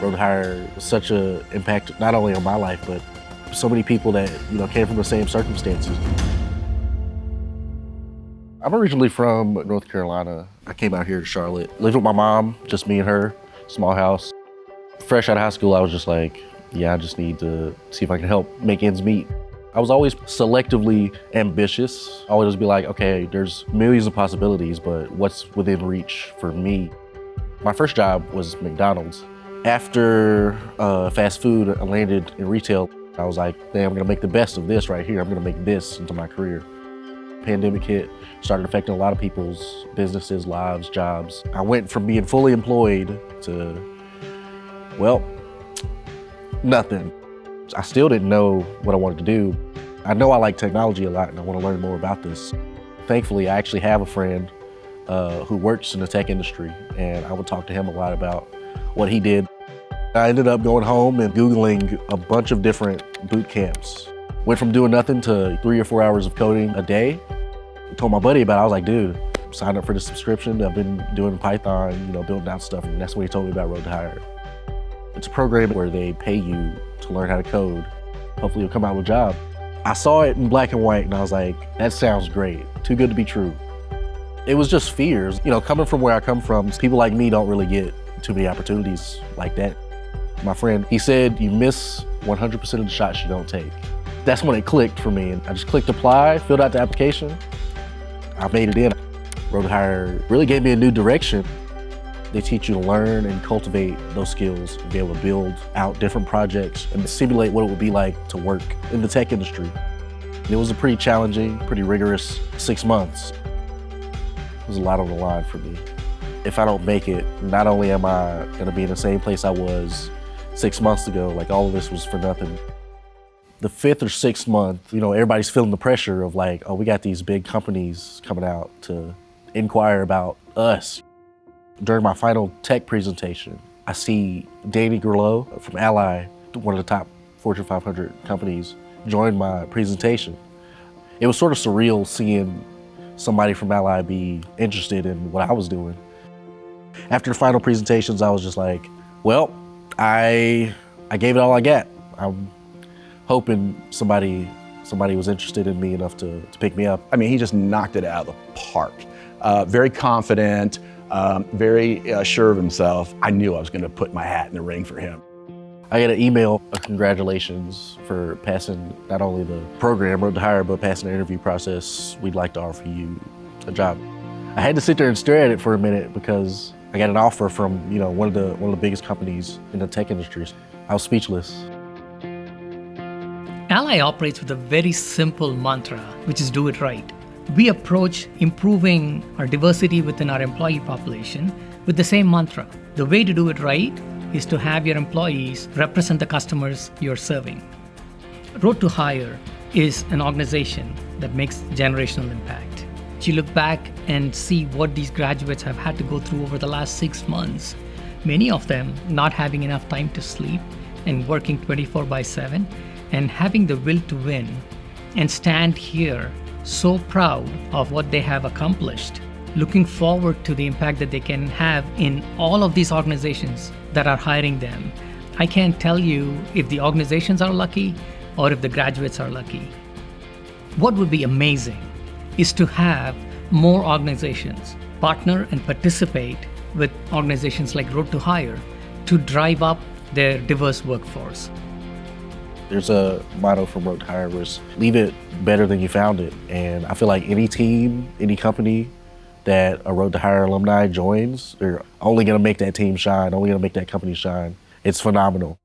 Road to Hire was such an impact not only on my life, but so many people that came from the same circumstances. I'm originally from North Carolina. I came out here to Charlotte, lived with my mom, just me and her, small house. Fresh out of high school, I was just like, yeah, I just need to see if I can help make ends meet. I was always selectively ambitious. I would always be like, okay, there's millions of possibilities, but what's within reach for me? My first job was McDonald's. After fast food, I landed in retail. I was like, damn, I'm gonna make the best of this right here. I'm gonna make this into my career. Pandemic hit, started affecting a lot of people's businesses, lives, jobs. I went from being fully employed to, well, nothing. I still didn't know what I wanted to do. I know I like technology a lot and I want to learn more about this. Thankfully, I actually have a friend who works in the tech industry, and I would talk to him a lot about what he did. I ended up going home and Googling a bunch of different boot camps. Went from doing nothing to 3 or 4 hours of coding a day. I told my buddy about it. I was like, dude, sign up for the subscription. I've been doing Python, building out stuff, and that's when he told me about Road to Hire. It's a program where they pay you to learn how to code. Hopefully you'll come out with a job. I saw it in black and white and I was like, that sounds great. Too good to be true. It was just fears. Coming from where I come from, people like me don't really get too many opportunities like that. My friend, he said, you miss 100% of the shots you don't take. That's when it clicked for me. And I just clicked apply, filled out the application. I made it in. Road to Hire really gave me a new direction. They teach you to learn and cultivate those skills and be able to build out different projects and simulate what it would be like to work in the tech industry. It was a pretty challenging, pretty rigorous 6 months. It was a lot on the line for me. If I don't make it, not only am I gonna be in the same place I was 6 months ago, like all of this was for nothing. The 5th or 6th month, everybody's feeling the pressure of like, oh, we got these big companies coming out to inquire about us. During my final tech presentation, I see Danny Gerlow from Ally, one of the top Fortune 500 companies, join my presentation. It was sort of surreal seeing somebody from Ally be interested in what I was doing. After the final presentations, I was just like, well, I gave it all I got. I'm hoping somebody was interested in me enough to pick me up. I mean, he just knocked it out of the park. Very confident, very sure of himself. I knew I was going to put my hat in the ring for him. I got an email of congratulations for passing not only the program, Road to Hire, but passing the interview process. We'd like to offer you a job. I had to sit there and stare at it for a minute because I got an offer from one of the biggest companies in the tech industry. I was speechless. Ally operates with a very simple mantra, which is do it right. We approach improving our diversity within our employee population with the same mantra. The way to do it right is to have your employees represent the customers you're serving. Road to Hire is an organization that makes generational impact. You look back and see what these graduates have had to go through over the last 6 months. Many of them not having enough time to sleep and working 24/7 and having the will to win and stand here so proud of what they have accomplished, looking forward to the impact that they can have in all of these organizations that are hiring them. I can't tell you if the organizations are lucky or if the graduates are lucky. What would be amazing is to have more organizations partner and participate with organizations like Road to Hire to drive up their diverse workforce. There's a motto from Road to Hire where it's leave it better than you found it. And I feel like any team, any company that a Road to Hire alumni joins, they're only gonna make that team shine, only gonna make that company shine. It's phenomenal.